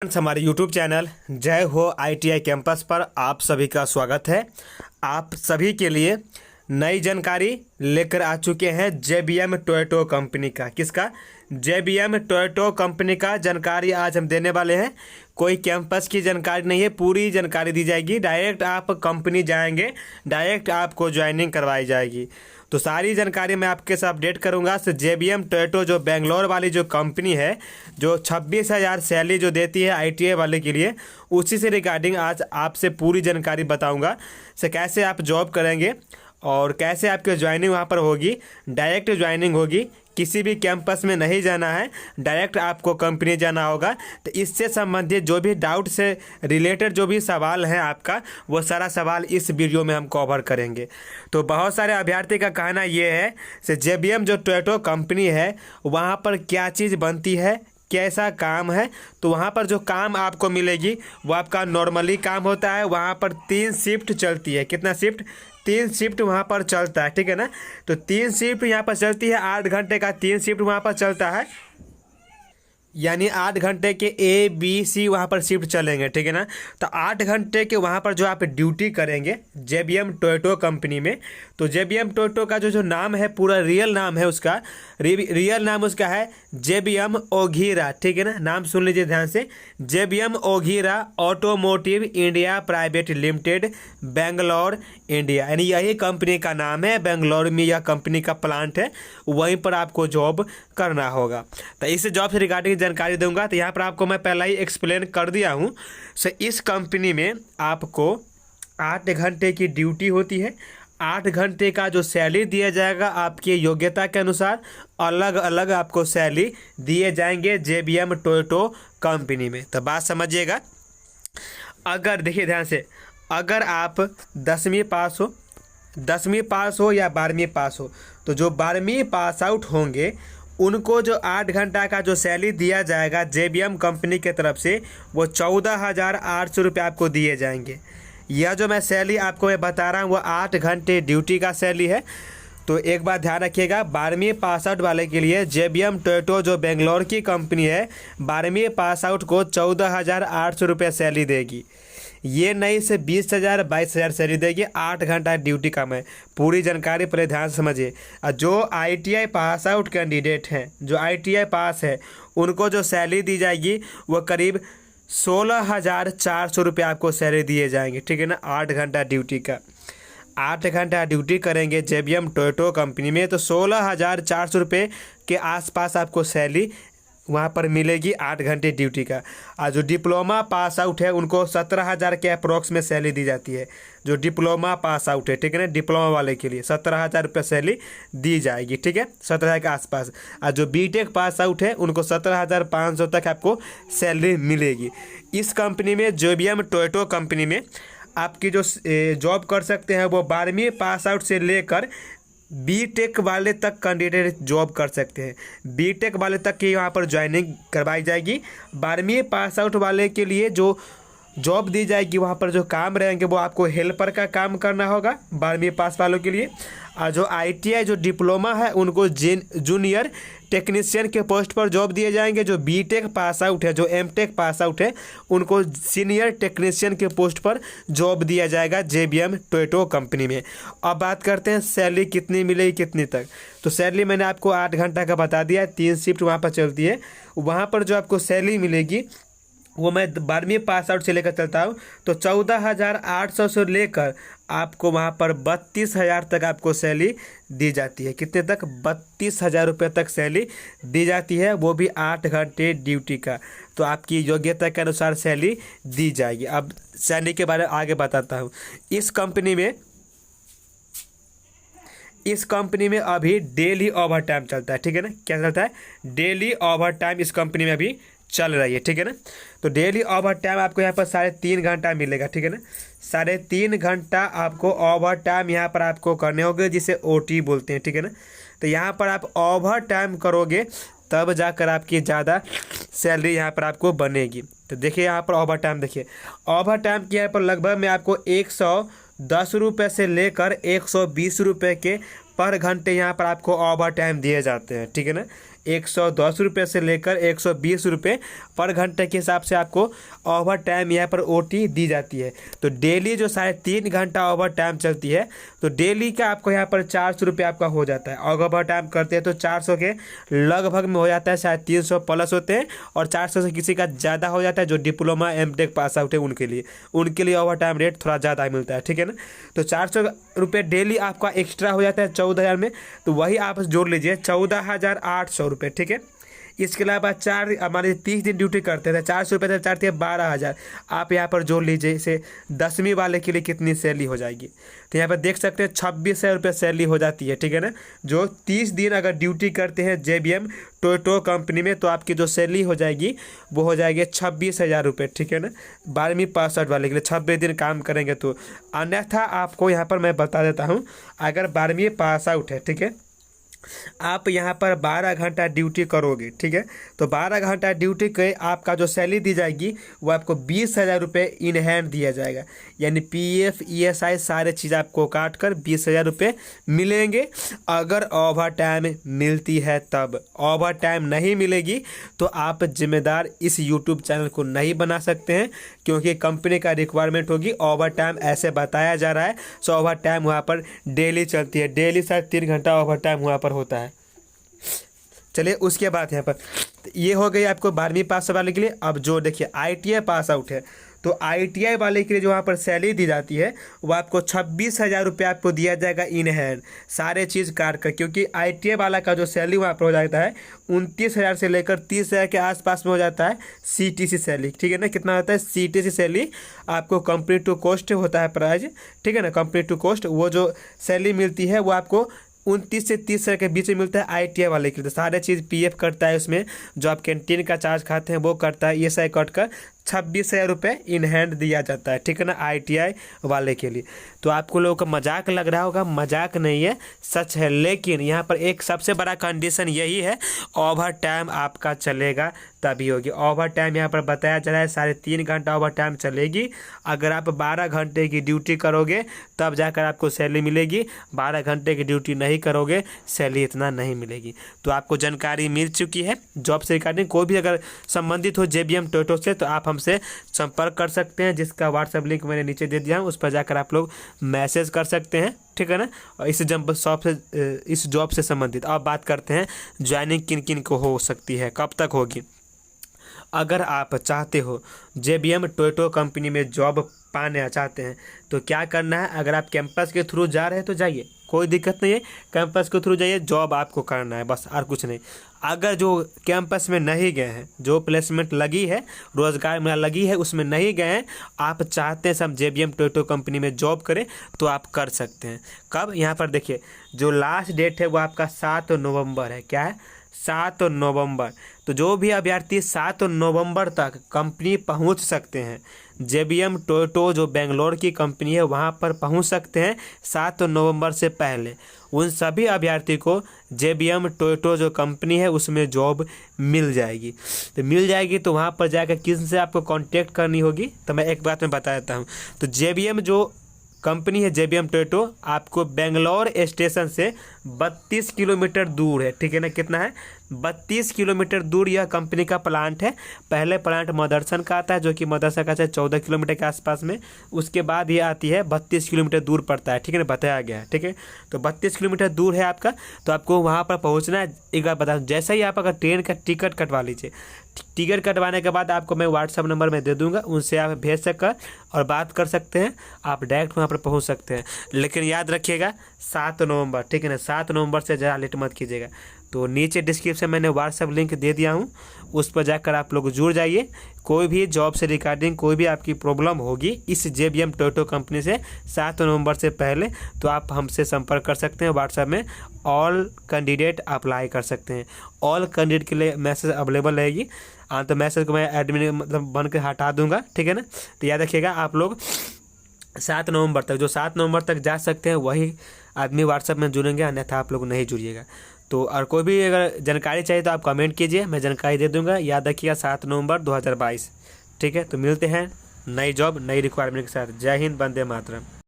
Friends, हमारे YouTube channel जय हो ITI कैंपस पर आप सभी का स्वागत है। आप सभी के लिए नई जानकारी लेकर आ चुके हैं JBM टोयोटो कंपनी का। किसका? JBM टोयोटो कंपनी का जानकारी आज हम देने वाले हैं। कोई कैंपस की जानकारी नहीं है, पूरी जानकारी दी जाएगी। डायरेक्ट आप कंपनी जाएंगे, डायरेक्ट आपको ज्वाइनिंग करवाई जाएगी। तो सारी जानकारी मैं आपके साथ अपडेट करूंगा। JBM टोयोटो जो बेंगलोर वाली जो कंपनी है, जो 26,000 सैलरी जो देती है ITI वाले के लिए, उसी से रिगार्डिंग आज आपसे पूरी जानकारी बताऊंगा। कैसे आप जॉब करेंगे और कैसे आपकी ज्वाइनिंग वहाँ पर होगी। डायरेक्ट ज्वाइनिंग होगी, किसी भी कैंपस में नहीं जाना है, डायरेक्ट आपको कंपनी जाना होगा। तो इससे संबंधित जो भी डाउट से रिलेटेड जो भी सवाल है आपका, वो सारा सवाल इस वीडियो में हम कवर करेंगे। तो बहुत सारे अभ्यर्थी का कहना ये है कि JBM जो टोयोटो कंपनी है, वहाँ पर क्या चीज़ बनती है, कैसा काम है। तो वहाँ पर जो काम आपको मिलेगी वो आपका नॉर्मली काम होता है। वहाँ पर 3 शिफ्ट चलती है। कितना शिफ्ट? 3 शिफ्ट वहाँ पर चलता है, ठीक है ना। तो 3 शिफ्ट यहाँ पर चलती है, 8 घंटे का 3 शिफ्ट वहाँ पर चलता है। यानी 8 घंटे के ABC वहाँ पर शिफ्ट चलेंगे, ठीक है ना। तो 8 घंटे के वहाँ पर जो आप ड्यूटी करेंगे JBM टोयोटो कंपनी में, तो JBM टोयोटो का जो नाम है, पूरा रियल नाम है उसका, रियल नाम उसका है JBM ओघीरा, ठीक है ना। नाम सुन लीजिए ध्यान से, JBM Ogihara automotive India private limited, Bangalore India. यानी यही कंपनी का नाम है। बेंगलोर में यह कंपनी का प्लांट है, वहीं पर आपको जॉब करना होगा। तो इस जॉब से रिगार्डिंग जानकारी दूंगा। तो यहाँ पर आपको मैं पहला ही एक्सप्लेन कर दिया हूँ। इस कंपनी में आपको 8 घंटे की ड्यूटी होती है। 8 घंटे का जो सैलरी दिया जाएगा आपकी योग्यता के अनुसार, अलग अलग आपको सैलरी दिए जाएंगे JBM टोयोटो कंपनी में। तो बात समझिएगा। अगर देखिए ध्यान से, अगर आप 10वीं पास हो, 10वीं पास हो या 12वीं पास हो, तो जो 12वीं पास आउट होंगे उनको जो 8 घंटा का जो सैलरी दिया जाएगा JBM कंपनी के तरफ से, वो 14,800 रुपये आपको दिए जाएंगे। यह जो मैं सैलरी आपको मैं बता रहा हूँ वो 8 घंटे ड्यूटी का सैलरी है। तो एक बात ध्यान रखिएगा, 12वीं पास आउट वाले के लिए JBM टोयोटो जो बेंगलोर की कंपनी है, 12वीं पास आउट को 14,800 रुपये सैलरी देगी। ये नहीं से 20,000 22,000 सैलरी देगी। 8 घंटा ड्यूटी का मैं पूरी जानकारी पहले ध्यान से समझिए। जो ITI पास आउट कैंडिडेट हैं, जो ITI पास है, उनको जो सैलरी दी जाएगी वो करीब 16,400 रुपये आपको सैलरी दिए जाएंगे, ठीक है ना। 8 घंटा ड्यूटी का, 8 घंटा ड्यूटी करेंगे JBM टोयोटो कंपनी में, तो 16,400 रुपये के आसपास आपको सैलरी वहाँ पर मिलेगी 8 घंटे ड्यूटी का। और जो डिप्लोमा पास आउट है उनको 17,000 के अप्रोक्स में सैलरी दी जाती है। जो डिप्लोमा पास आउट है, ठीक है ना, डिप्लोमा वाले के लिए 17,000 रुपये सैलरी दी जाएगी, ठीक है, 17,000 के आसपास। और जो BTech पास आउट है उनको 17,500 तक आपको सैलरी मिलेगी। इस कंपनी में, JBM टोयोटो कंपनी में, आपकी जो जॉब कर सकते हैं वो 12वीं पास आउट से लेकर BTech वाले तक कैंडिडेट जॉब कर सकते हैं। BTech वाले तक की यहाँ पर ज्वाइनिंग करवाई जाएगी। 12वीं पास आउट वाले के लिए जो जॉब दी जाएगी, वहाँ पर जो काम रहेंगे वो आपको हेल्पर का काम करना होगा 12वीं पास वालों के लिए। और जो ITI जो डिप्लोमा है उनको जूनियर टेक्नीशियन के पोस्ट पर जॉब दिए जाएंगे। जो BTech पास आउट है, जो MTech पास आउट है, उनको सीनियर टेक्नीशियन के पोस्ट पर जॉब दिया जाएगा JBM टोयोटो कंपनी में। अब बात करते हैं सैलरी कितनी मिलेगी, कितनी तक। तो सैलरी मैंने आपको 8 घंटा का बता दिया, 3 शिफ्ट वहाँ पर चलती है। वहाँ पर जो आपको सैलरी मिलेगी वो मैं 12वीं पास आउट से लेकर चलता हूँ। तो 14,800 से लेकर आपको वहाँ पर 32,000 तक आपको सैलरी दी जाती है। कितने तक? 32,000 रुपये तक सैलरी दी जाती है, वो भी 8 घंटे ड्यूटी का। तो आपकी योग्यता के अनुसार सैलरी दी जाएगी। अब सैलरी के बारे में आगे बताता हूँ। इस कंपनी में अभी डेली ओवर टाइम चलता है, ठीक है ना। क्या चलता है? डेली ओवर टाइम इस कंपनी में अभी चल रही है, ठीक है ना। तो डेली ओवर टाइम आपको यहाँ पर 3.5 घंटा मिलेगा, ठीक है ना। 3.5 घंटा आपको ओवर टाइम यहाँ पर आपको करने होंगे, जिसे OT बोलते हैं, ठीक है ना। तो यहाँ पर आप ओवर टाइम करोगे तब जाकर आपकी ज़्यादा सैलरी यहाँ पर आपको बनेगी। तो देखिए यहाँ पर ओवर टाइम, देखिए ओवर टाइम की यहाँ पर लगभग में आपको 110 रुपये से लेकर 120 रुपये के पर घंटे यहाँ पर आपको ओवर टाइम दिए जाते हैं, ठीक है ना। 110 रुपये से लेकर 120 रुपये पर घंटे के हिसाब से आपको ओवर टाइम यहाँ पर ओटी दी जाती है। तो डेली जो 3.5 घंटा ओवर टाइम चलती है तो डेली का आपको यहाँ पर 400 रुपये आपका हो जाता है। और ओवर टाइम करते हैं तो 400 के लगभग में हो जाता है, शायद 300 प्लस होते हैं और 400 से किसी का ज़्यादा हो जाता है। जो डिप्लोमा एमटेक पास आउट है उनके लिए ओवर टाइम रेट थोड़ा ज़्यादा मिलता है, ठीक है ना। तो 400 रुपये डेली आपका एक्स्ट्रा हो जाता है 14,000 में। तो वही आप जोड़ लीजिए 14,800 रुपये, ठीक है। इसके अलावा हमारे 30 दिन ड्यूटी करते थे, 400 रुपये से 4 12,000। आप यहाँ पर जोड़ लीजिए इसे 10वीं वाले के लिए कितनी सैलरी हो जाएगी। तो यहाँ पर देख सकते हैं 26,000 रुपये सैलरी हो जाती है, ठीक है ना। जो 30 दिन अगर ड्यूटी करते हैं JBM टोयोटो कंपनी में तो आपकी जो सैलरी हो जाएगी वो हो जाएगी 26,000 रुपये, ठीक है ना। 12वीं पास आउट वाले के लिए 26 दिन काम करेंगे तो। अन्यथा आपको यहाँ पर मैं बता देता हूँ, अगर 12वीं पास आउट है, ठीक है, आप यहाँ पर 12 घंटा ड्यूटी करोगे, ठीक है। तो 12 घंटा ड्यूटी के आपका जो सैलरी दी जाएगी वो आपको 20,000 रुपये इन हैंड दिया जाएगा। यानी PF ESI सारे चीज़ आपको काट कर 20,000 रुपये मिलेंगे। अगर ओवर टाइम मिलती है तब, ओवर टाइम नहीं मिलेगी तो आप जिम्मेदार इस YouTube चैनल को नहीं बना सकते हैं, क्योंकि कंपनी का रिक्वायरमेंट होगी ओवर टाइम ऐसे बताया जा रहा है। सो ओवर टाइम वहाँ पर डेली चलती है, डेली शायद 3 घंटा ओवर टाइम वहाँ पर होता है। चलिए उसके बाद यहाँ पर ये हो गई आपको 12वीं पास वाले के लिए। अब जो देखिए ITI पास आउट है तो ITI वाले के लिए जो वहाँ पर सैलरी दी जाती है वो आपको 26,000 रुपये आपको दिया जाएगा इन हैंड, सारे चीज़ काट कर। क्योंकि ITI वाला का जो सैलरी वहाँ पर हो जाता है 29,000 से लेकर 30,000 के आसपास में हो जाता है CTC सैलरी, ठीक है ना। कितना होता है CTC सैलरी आपको कंपनी टू कॉस्ट होता है प्राइस, ठीक है ना। कंपनी टू कॉस्ट वो जो सैलरी मिलती है वो आपको 29 से 30,000 के बीच में मिलता है ITI वाले के लिए। तो सारे चीज़ PF करता है उसमें, जो आप कैंटीन का चार्ज खाते हैं वो करता है, ESI कट कर 26,000 रुपये इन हैंड दिया जाता है, ठीक है ना, ITI वाले के लिए। तो आपको लोगों का मजाक लग रहा होगा, मजाक नहीं है, सच है। लेकिन यहाँ पर एक सबसे बड़ा कंडीशन यही है, ओवर टाइम आपका चलेगा तभी होगी। ओवर टाइम यहाँ पर बताया जा रहा है 3.5 घंटा ओवर टाइम चलेगी। अगर आप 12 घंटे की ड्यूटी करोगे तब जाकर आपको सैलरी मिलेगी, 12 घंटे की ड्यूटी नहीं करोगे सैलरी इतना नहीं मिलेगी। तो आपको जानकारी मिल चुकी है। जॉब से रिगार्डिंग कोई भी अगर संबंधित हो JBM टोयोटो से तो आप हमसे संपर्क कर सकते हैं, जिसका व्हाट्सएप लिंक मैंने नीचे दे दिया हूँ, उस पर जाकर आप लोग मैसेज कर सकते हैं, ठीक है ना। और इस जॉब से संबंधित अब बात करते हैं ज्वाइनिंग किन किन को हो सकती है, कब तक होगी। अगर आप चाहते हो JBM टोयोटो कंपनी में जॉब पाना चाहते हैं तो क्या करना है, अगर आप कैंपस के थ्रू जा रहे हैं तो जाइए, कोई दिक्कत नहीं है, कैंपस के थ्रू जाइए, जॉब आपको करना है बस, और कुछ नहीं। अगर जो कैंपस में नहीं गए हैं, जो प्लेसमेंट लगी है, रोज़गार मेला लगी है, उसमें नहीं गए हैं, आप चाहते हैं सब JBM टोयोटो कंपनी में जॉब करें तो आप कर सकते हैं। कब, यहाँ पर देखिए जो लास्ट डेट है वो आपका 7 नवंबर है। क्या है, 7 नवंबर। तो जो भी अभ्यर्थी 7 नवंबर तक कंपनी पहुंच सकते हैं, JBM टोयोटो जो बेंगलोर की कंपनी है वहां पर पहुंच सकते हैं 7 नवंबर से पहले। उन सभी अभ्यर्थी को JBM टोयोटो जो कंपनी है उसमें जॉब मिल जाएगी। तो मिल जाएगी तो वहां पर जाकर किससे आपको कांटेक्ट करनी होगी, तो मैं एक बात मैं बता देता हूँ। तो JBM जो कंपनी है JBM टोयोटो आपको बेंगलोर स्टेशन से 32 किलोमीटर दूर है, ठीक है ना। कितना है, 32 किलोमीटर दूर यह कंपनी का प्लांट है। पहले प्लांट मदरसन का आता है जो कि मदरसा का 14 किलोमीटर के आसपास में, उसके बाद ये आती है 32 किलोमीटर दूर पड़ता है, ठीक है ना, बताया गया है, ठीक है। तो 32 किलोमीटर दूर है आपका, तो आपको वहाँ पर पहुँचना है। एक बार बता दूँ, जैसे ही आप अगर ट्रेन का टिकट कटवा लीजिए, टिकट कटवाने के बाद आपको मैं व्हाट्सअप नंबर में दे दूंगा, उनसे आप भेज सककर और बात कर सकते हैं, आप डायरेक्ट वहाँ पर पहुँच सकते हैं। लेकिन याद रखिएगा 7 नवंबर, ठीक है ना, 7 नवंबर से ज़्यादा लेट मत कीजिएगा। तो नीचे डिस्क्रिप्शन मैंने व्हाट्सएप लिंक दे दिया हूँ, उस पर जाकर आप लोग जुड़ जाइए। कोई भी जॉब से रिगार्डिंग कोई भी आपकी प्रॉब्लम होगी इस JBM टोयोटो कंपनी से 7 नवंबर से पहले, तो आप हमसे संपर्क कर सकते हैं व्हाट्सएप में। ऑल कैंडिडेट अप्लाई कर सकते हैं, ऑल कैंडिडेट के लिए मैसेज अवेलेबल रहेगी। तो मैसेज को मैं एडमिन मतलब बन के हटा दूंगा, ठीक है ना। तो याद रखिएगा आप लोग 7 नवंबर तक, जो 7 नवंबर तक जा सकते हैं वही आदमी व्हाट्सएप में जुड़ेंगे, अन्यथा आप लोग नहीं जुड़िएगा। तो और कोई भी अगर जानकारी चाहिए तो आप कमेंट कीजिए, मैं जानकारी दे दूंगा। याद रखिएगा 7 नवंबर 2022, ठीक है। तो मिलते हैं नई जॉब नई रिक्वायरमेंट के साथ। जय हिंद, वंदे मातरम।